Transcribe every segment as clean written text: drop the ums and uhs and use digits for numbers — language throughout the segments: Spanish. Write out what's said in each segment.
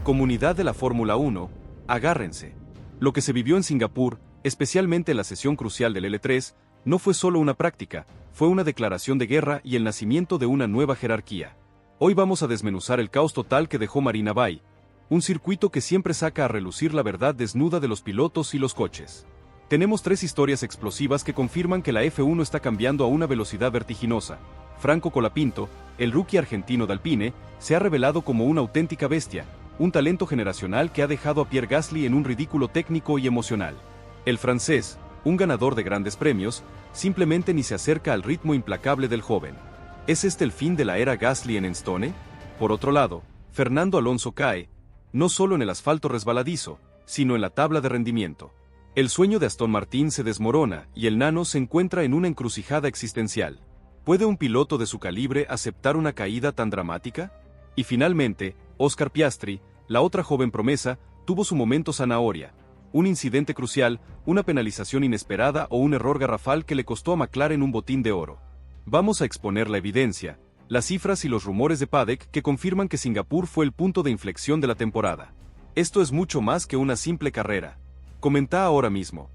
Comunidad de la Fórmula 1, agárrense. Lo que se vivió en Singapur, especialmente la sesión crucial del L3, no fue solo una práctica, fue una declaración de guerra y el nacimiento de una nueva jerarquía. Hoy vamos a desmenuzar el caos total que dejó Marina Bay, un circuito que siempre saca a relucir la verdad desnuda de los pilotos y los coches. Tenemos 3 historias explosivas que confirman que la F1 está cambiando a una velocidad vertiginosa. Franco Colapinto, el rookie argentino de Alpine, se ha revelado como una auténtica bestia, un talento generacional que ha dejado a Pierre Gasly en un ridículo técnico y emocional. El francés, un ganador de grandes premios, simplemente ni se acerca al ritmo implacable del joven. ¿Es este el fin de la era Gasly en Enstone? Por otro lado, Fernando Alonso cae, no solo en el asfalto resbaladizo, sino en la tabla de rendimiento. El sueño de Aston Martin se desmorona y el nano se encuentra en una encrucijada existencial. ¿Puede un piloto de su calibre aceptar una caída tan dramática? Y finalmente, Oscar Piastri, la otra joven promesa, tuvo su momento zanahoria. Un incidente crucial, una penalización inesperada o un error garrafal que le costó a McLaren un botín de oro. Vamos a exponer la evidencia, las cifras y los rumores de Paddock que confirman que Singapur fue el punto de inflexión de la temporada. Esto es mucho más que una simple carrera. Comenta ahora mismo.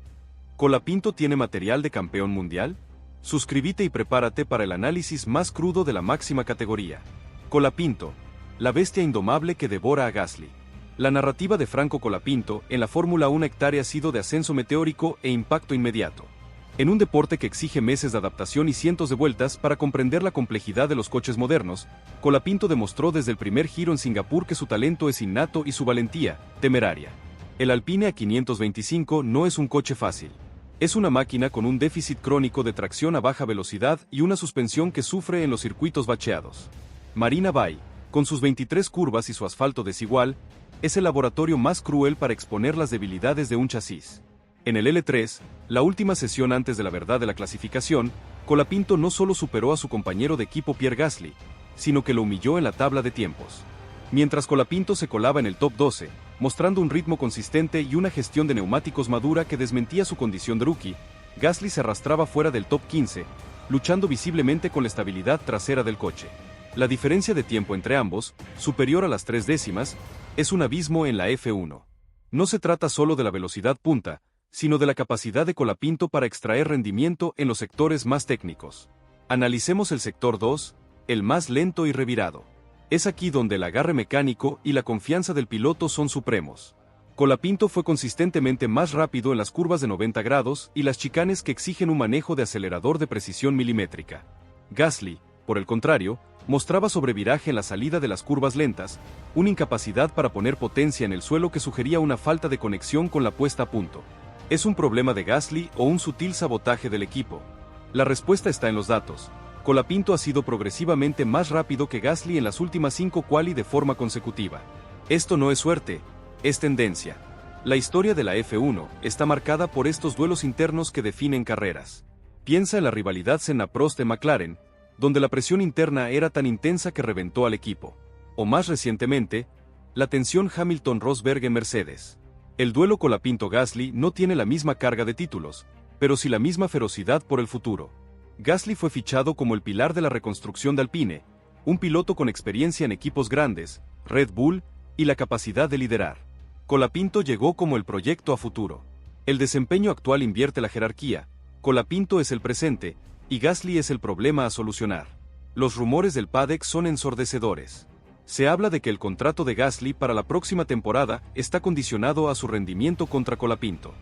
¿Colapinto tiene material de campeón mundial? Suscríbete y prepárate para el análisis más crudo de la máxima categoría. Colapinto, la bestia indomable que devora a Gasly. La narrativa de Franco Colapinto en la Fórmula 1 hectárea ha sido de ascenso meteórico e impacto inmediato. En un deporte que exige meses de adaptación y cientos de vueltas para comprender la complejidad de los coches modernos, Colapinto demostró desde el primer giro en Singapur que su talento es innato y su valentía, temeraria. El Alpine A525 no es un coche fácil. Es una máquina con un déficit crónico de tracción a baja velocidad y una suspensión que sufre en los circuitos bacheados. Marina Bay, con sus 23 curvas y su asfalto desigual, es el laboratorio más cruel para exponer las debilidades de un chasis. En el L3, la última sesión antes de la verdad de la clasificación, Colapinto no solo superó a su compañero de equipo Pierre Gasly, sino que lo humilló en la tabla de tiempos. Mientras Colapinto se colaba en el top 12, mostrando un ritmo consistente y una gestión de neumáticos madura que desmentía su condición de rookie, Gasly se arrastraba fuera del top 15, luchando visiblemente con la estabilidad trasera del coche. La diferencia de tiempo entre ambos, superior a las 3 décimas, es un abismo en la F1. No se trata solo de la velocidad punta, sino de la capacidad de Colapinto para extraer rendimiento en los sectores más técnicos. Analicemos el sector 2, el más lento y revirado. Es aquí donde el agarre mecánico y la confianza del piloto son supremos. Colapinto fue consistentemente más rápido en las curvas de 90 grados y las chicanes que exigen un manejo de acelerador de precisión milimétrica. Gasly, por el contrario, mostraba sobreviraje en la salida de las curvas lentas, una incapacidad para poner potencia en el suelo que sugería una falta de conexión con la puesta a punto. ¿Es un problema de Gasly o un sutil sabotaje del equipo? La respuesta está en los datos. Colapinto ha sido progresivamente más rápido que Gasly en las últimas 5 quali de forma consecutiva. Esto no es suerte, es tendencia. La historia de la F1 está marcada por estos duelos internos que definen carreras. Piensa en la rivalidad Senna-Prost de McLaren, donde la presión interna era tan intensa que reventó al equipo. O más recientemente, la tensión Hamilton-Rosberg en Mercedes. El duelo Colapinto-Gasly no tiene la misma carga de títulos, pero sí la misma ferocidad por el futuro. Gasly fue fichado como el pilar de la reconstrucción de Alpine, un piloto con experiencia en equipos grandes, Red Bull, y la capacidad de liderar. Colapinto llegó como el proyecto a futuro. El desempeño actual invierte la jerarquía, Colapinto es el presente, y Gasly es el problema a solucionar. Los rumores del Paddock son ensordecedores. Se habla de que el contrato de Gasly para la próxima temporada está condicionado a su rendimiento contra Colapinto.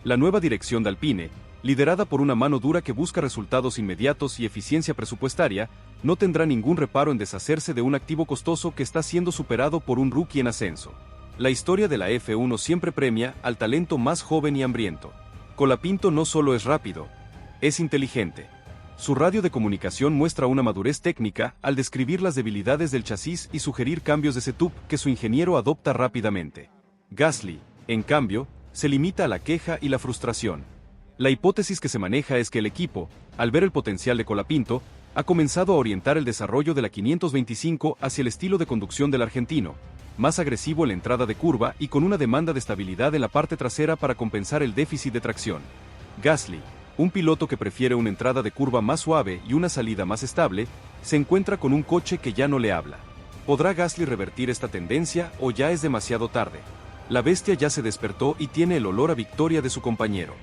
La nueva dirección de Alpine, liderada por una mano dura que busca resultados inmediatos y eficiencia presupuestaria, no tendrá ningún reparo en deshacerse de un activo costoso que está siendo superado por un rookie en ascenso. La historia de la F1 siempre premia al talento más joven y hambriento. Colapinto no solo es rápido, es inteligente. Su radio de comunicación muestra una madurez técnica al describir las debilidades del chasis y sugerir cambios de setup que su ingeniero adopta rápidamente. Gasly, en cambio, se limita a la queja y la frustración. La hipótesis que se maneja es que el equipo, al ver el potencial de Colapinto, ha comenzado a orientar el desarrollo de la 525 hacia el estilo de conducción del argentino, más agresivo en la entrada de curva y con una demanda de estabilidad en la parte trasera para compensar el déficit de tracción. Gasly, un piloto que prefiere una entrada de curva más suave y una salida más estable, se encuentra con un coche que ya no le habla. ¿Podrá Gasly revertir esta tendencia o ya es demasiado tarde? La bestia ya se despertó y tiene el olor a victoria de su compañero.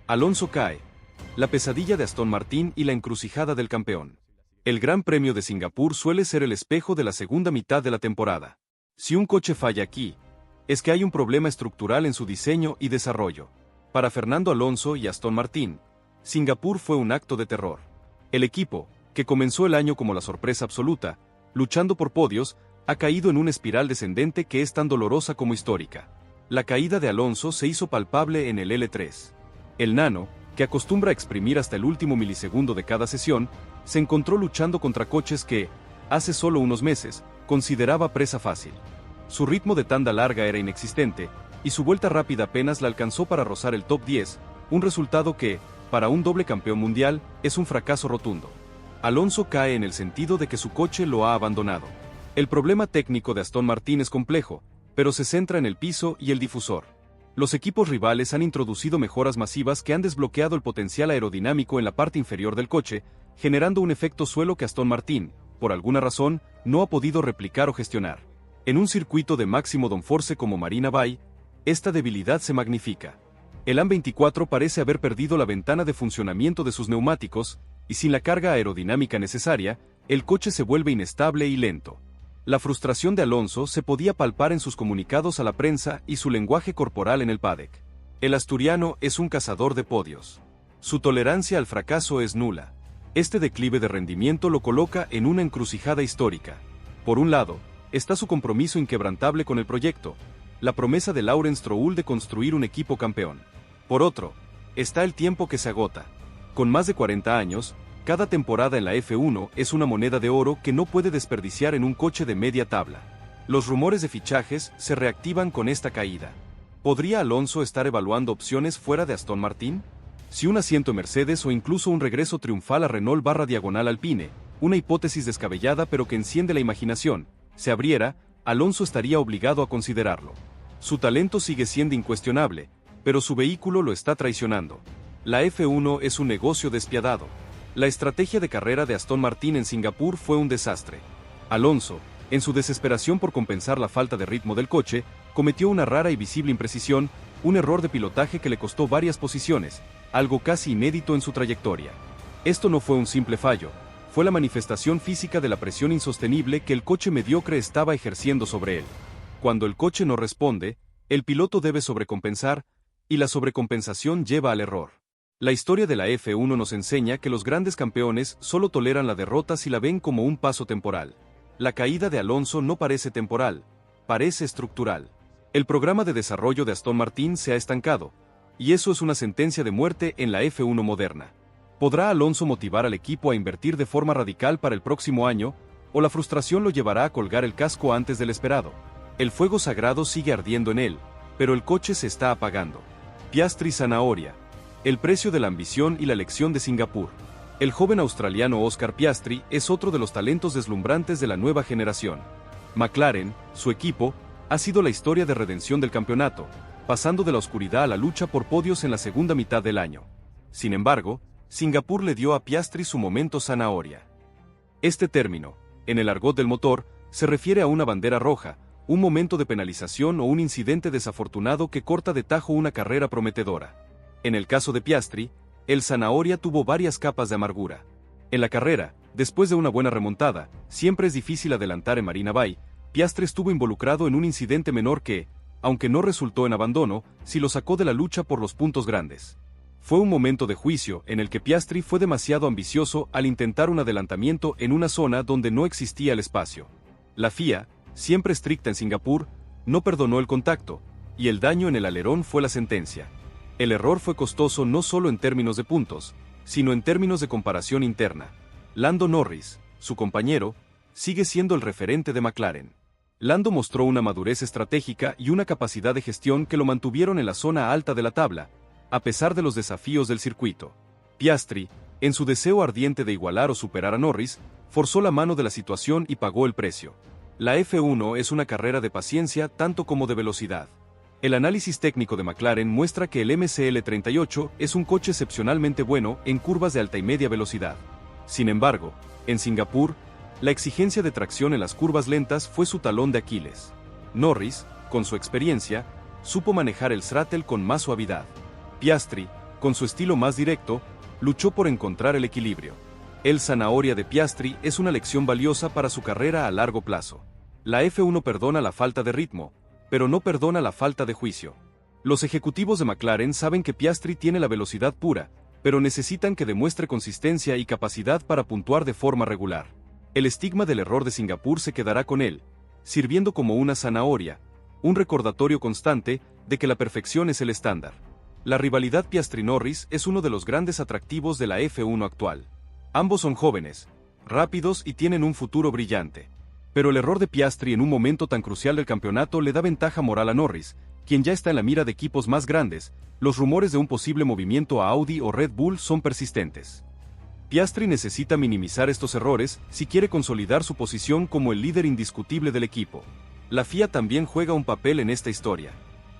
Alonso cae. La pesadilla de Aston Martin y la encrucijada del campeón. El Gran Premio de Singapur suele ser el espejo de la segunda mitad de la temporada. Si un coche falla aquí, es que hay un problema estructural en su diseño y desarrollo. Para Fernando Alonso y Aston Martin, Singapur fue un acto de terror. El equipo, que comenzó el año como la sorpresa absoluta, luchando por podios, ha caído en una espiral descendente que es tan dolorosa como histórica. La caída de Alonso se hizo palpable en el L3. El nano, que acostumbra a exprimir hasta el último milisegundo de cada sesión, se encontró luchando contra coches que, hace solo unos meses, consideraba presa fácil. Su ritmo de tanda larga era inexistente, y su vuelta rápida apenas la alcanzó para rozar el top 10, un resultado que, para un doble campeón mundial, es un fracaso rotundo. Alonso cae en el sentido de que su coche lo ha abandonado. El problema técnico de Aston Martin es complejo, pero se centra en el piso y el difusor. Los equipos rivales han introducido mejoras masivas que han desbloqueado el potencial aerodinámico en la parte inferior del coche, generando un efecto suelo que Aston Martin, por alguna razón, no ha podido replicar o gestionar. En un circuito de máximo downforce como Marina Bay, esta debilidad se magnifica. El AM24 parece haber perdido la ventana de funcionamiento de sus neumáticos, y sin la carga aerodinámica necesaria, el coche se vuelve inestable y lento. La frustración de Alonso se podía palpar en sus comunicados a la prensa y su lenguaje corporal en el paddock. El asturiano es un cazador de podios. Su tolerancia al fracaso es nula. Este declive de rendimiento lo coloca en una encrucijada histórica. Por un lado, está su compromiso inquebrantable con el proyecto, la promesa de Lawrence Stroll de construir un equipo campeón. Por otro, está el tiempo que se agota. Con más de 40 años, cada temporada en la F1 es una moneda de oro que no puede desperdiciar en un coche de media tabla. Los rumores de fichajes se reactivan con esta caída. ¿Podría Alonso estar evaluando opciones fuera de Aston Martin? Si un asiento en Mercedes o incluso un regreso triunfal a Renault/Alpine, una hipótesis descabellada pero que enciende la imaginación, se abriera, Alonso estaría obligado a considerarlo. Su talento sigue siendo incuestionable, pero su vehículo lo está traicionando. La F1 es un negocio despiadado. La estrategia de carrera de Aston Martin en Singapur fue un desastre. Alonso, en su desesperación por compensar la falta de ritmo del coche, cometió una rara y visible imprecisión, un error de pilotaje que le costó varias posiciones, algo casi inédito en su trayectoria. Esto no fue un simple fallo, fue la manifestación física de la presión insostenible que el coche mediocre estaba ejerciendo sobre él. Cuando el coche no responde, el piloto debe sobrecompensar, y la sobrecompensación lleva al error. La historia de la F1 nos enseña que los grandes campeones solo toleran la derrota si la ven como un paso temporal. La caída de Alonso no parece temporal, parece estructural. El programa de desarrollo de Aston Martin se ha estancado, y eso es una sentencia de muerte en la F1 moderna. ¿Podrá Alonso motivar al equipo a invertir de forma radical para el próximo año, o la frustración lo llevará a colgar el casco antes del esperado? El fuego sagrado sigue ardiendo en él, pero el coche se está apagando. Piastri zanahoria. El precio de la ambición y la lección de Singapur. El joven australiano Oscar Piastri es otro de los talentos deslumbrantes de la nueva generación. McLaren, su equipo, ha sido la historia de redención del campeonato, pasando de la oscuridad a la lucha por podios en la segunda mitad del año. Sin embargo, Singapur le dio a Piastri su momento zanahoria. Este término, en el argot del motor, se refiere a una bandera roja, un momento de penalización o un incidente desafortunado que corta de tajo una carrera prometedora. En el caso de Piastri, el zanahoria tuvo varias capas de amargura. En la carrera, después de una buena remontada, siempre es difícil adelantar en Marina Bay, Piastri estuvo involucrado en un incidente menor que, aunque no resultó en abandono, sí lo sacó de la lucha por los puntos grandes. Fue un momento de juicio en el que Piastri fue demasiado ambicioso al intentar un adelantamiento en una zona donde no existía el espacio. La FIA, siempre estricta en Singapur, no perdonó el contacto, y el daño en el alerón fue la sentencia. El error fue costoso no solo en términos de puntos, sino en términos de comparación interna. Lando Norris, su compañero, sigue siendo el referente de McLaren. Lando mostró una madurez estratégica y una capacidad de gestión que lo mantuvieron en la zona alta de la tabla, a pesar de los desafíos del circuito. Piastri, en su deseo ardiente de igualar o superar a Norris, forzó la mano de la situación y pagó el precio. La F1 es una carrera de paciencia tanto como de velocidad. El análisis técnico de McLaren muestra que el MCL38 es un coche excepcionalmente bueno en curvas de alta y media velocidad. Sin embargo, en Singapur, La exigencia de tracción en las curvas lentas fue su talón de Aquiles. Norris, con su experiencia, supo manejar el throttle con más suavidad. Piastri, con su estilo más directo, luchó por encontrar el equilibrio. El zanahoria de Piastri es una lección valiosa para su carrera a largo plazo. La F1 perdona la falta de ritmo, pero no perdona la falta de juicio. Los ejecutivos de McLaren saben que Piastri tiene la velocidad pura, pero necesitan que demuestre consistencia y capacidad para puntuar de forma regular. El estigma del error de Singapur se quedará con él, sirviendo como una zanahoria, un recordatorio constante de que la perfección es el estándar. La rivalidad Piastri-Norris es uno de los grandes atractivos de la F1 actual. Ambos son jóvenes, rápidos y tienen un futuro brillante. Pero el error de Piastri en un momento tan crucial del campeonato le da ventaja moral a Norris, quien ya está en la mira de equipos más grandes. Los rumores de un posible movimiento a Audi o Red Bull son persistentes. Piastri necesita minimizar estos errores si quiere consolidar su posición como el líder indiscutible del equipo. La FIA también juega un papel en esta historia.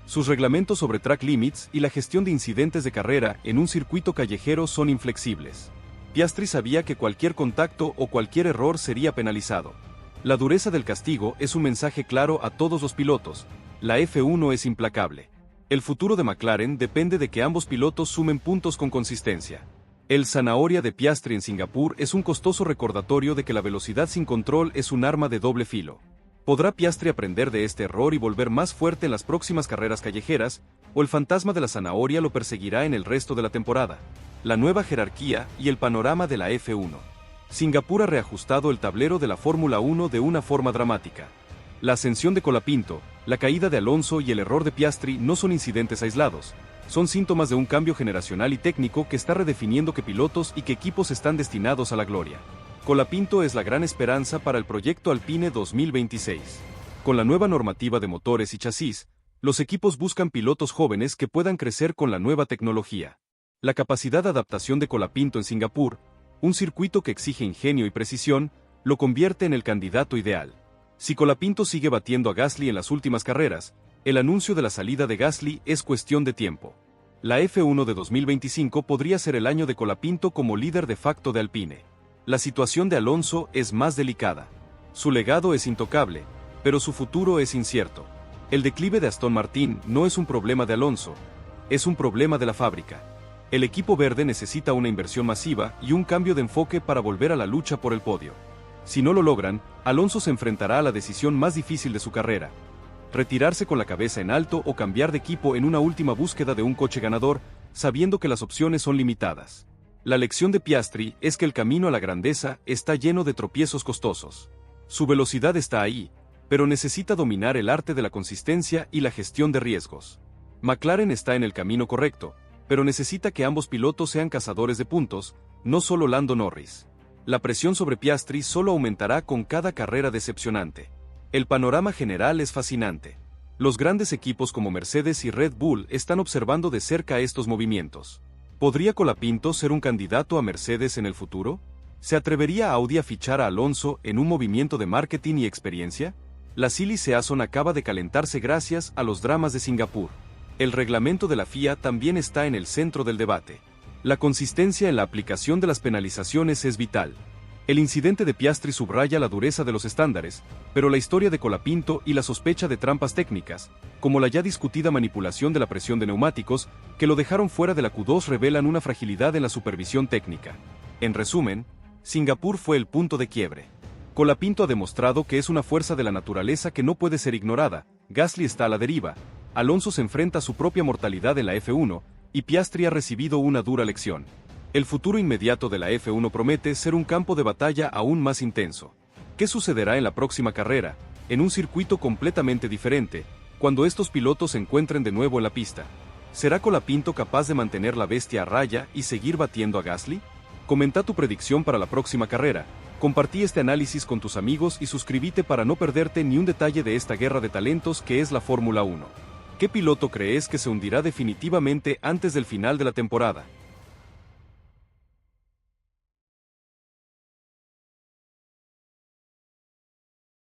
Sus reglamentos sobre track limits y la gestión de incidentes de carrera en un circuito callejero son inflexibles. Piastri sabía que cualquier contacto o cualquier error sería penalizado. La dureza del castigo es un mensaje claro a todos los pilotos: la F1 es implacable. El futuro de McLaren depende de que ambos pilotos sumen puntos con consistencia. El zanahoria de Piastri en Singapur es un costoso recordatorio de que la velocidad sin control es un arma de doble filo. ¿Podrá Piastri aprender de este error y volver más fuerte en las próximas carreras callejeras, o el fantasma de la zanahoria lo perseguirá en el resto de la temporada? La nueva jerarquía y el panorama de la F1. Singapur ha reajustado el tablero de la Fórmula 1 de una forma dramática. La ascensión de Colapinto, la caída de Alonso y el error de Piastri no son incidentes aislados, son síntomas de un cambio generacional y técnico que está redefiniendo qué pilotos y qué equipos están destinados a la gloria. Colapinto es la gran esperanza para el proyecto Alpine 2026. Con la nueva normativa de motores y chasis, los equipos buscan pilotos jóvenes que puedan crecer con la nueva tecnología. La capacidad de adaptación de Colapinto en Singapur, un circuito que exige ingenio y precisión, lo convierte en el candidato ideal. Si Colapinto sigue batiendo a Gasly en las últimas carreras, el anuncio de la salida de Gasly es cuestión de tiempo. La F1 de 2025 podría ser el año de Colapinto como líder de facto de Alpine. La situación de Alonso es más delicada. Su legado es intocable, pero su futuro es incierto. El declive de Aston Martin no es un problema de Alonso, es un problema de la fábrica. El equipo verde necesita una inversión masiva y un cambio de enfoque para volver a la lucha por el podio. Si no lo logran, Alonso se enfrentará a la decisión más difícil de su carrera: retirarse con la cabeza en alto o cambiar de equipo en una última búsqueda de un coche ganador, sabiendo que las opciones son limitadas. La lección de Piastri es que el camino a la grandeza está lleno de tropiezos costosos. Su velocidad está ahí, pero necesita dominar el arte de la consistencia y la gestión de riesgos. McLaren está en el camino correcto, pero necesita que ambos pilotos sean cazadores de puntos, no solo Lando Norris. La presión sobre Piastri solo aumentará con cada carrera decepcionante. El panorama general es fascinante. Los grandes equipos como Mercedes y Red Bull están observando de cerca estos movimientos. ¿Podría Colapinto ser un candidato a Mercedes en el futuro? ¿Se atrevería Audi a fichar a Alonso en un movimiento de marketing y experiencia? La Silly Season acaba de calentarse gracias a los dramas de Singapur. El reglamento de la FIA también está en el centro del debate. La consistencia en la aplicación de las penalizaciones es vital. El incidente de Piastri subraya la dureza de los estándares, pero la historia de Colapinto y la sospecha de trampas técnicas, como la ya discutida manipulación de la presión de neumáticos, que lo dejaron fuera de la Q2, revelan una fragilidad en la supervisión técnica. En resumen, Singapur fue el punto de quiebre. Colapinto ha demostrado que es una fuerza de la naturaleza que no puede ser ignorada. Gasly está a la deriva, Alonso se enfrenta a su propia mortalidad en la F1, y Piastri ha recibido una dura lección. El futuro inmediato de la F1 promete ser un campo de batalla aún más intenso. ¿Qué sucederá en la próxima carrera, en un circuito completamente diferente, cuando estos pilotos se encuentren de nuevo en la pista? ¿Será Colapinto capaz de mantener la bestia a raya y seguir batiendo a Gasly? Comenta tu predicción para la próxima carrera, compartí este análisis con tus amigos y suscríbete para no perderte ni un detalle de esta guerra de talentos que es la Fórmula 1. ¿Qué piloto crees que se hundirá definitivamente antes del final de la temporada?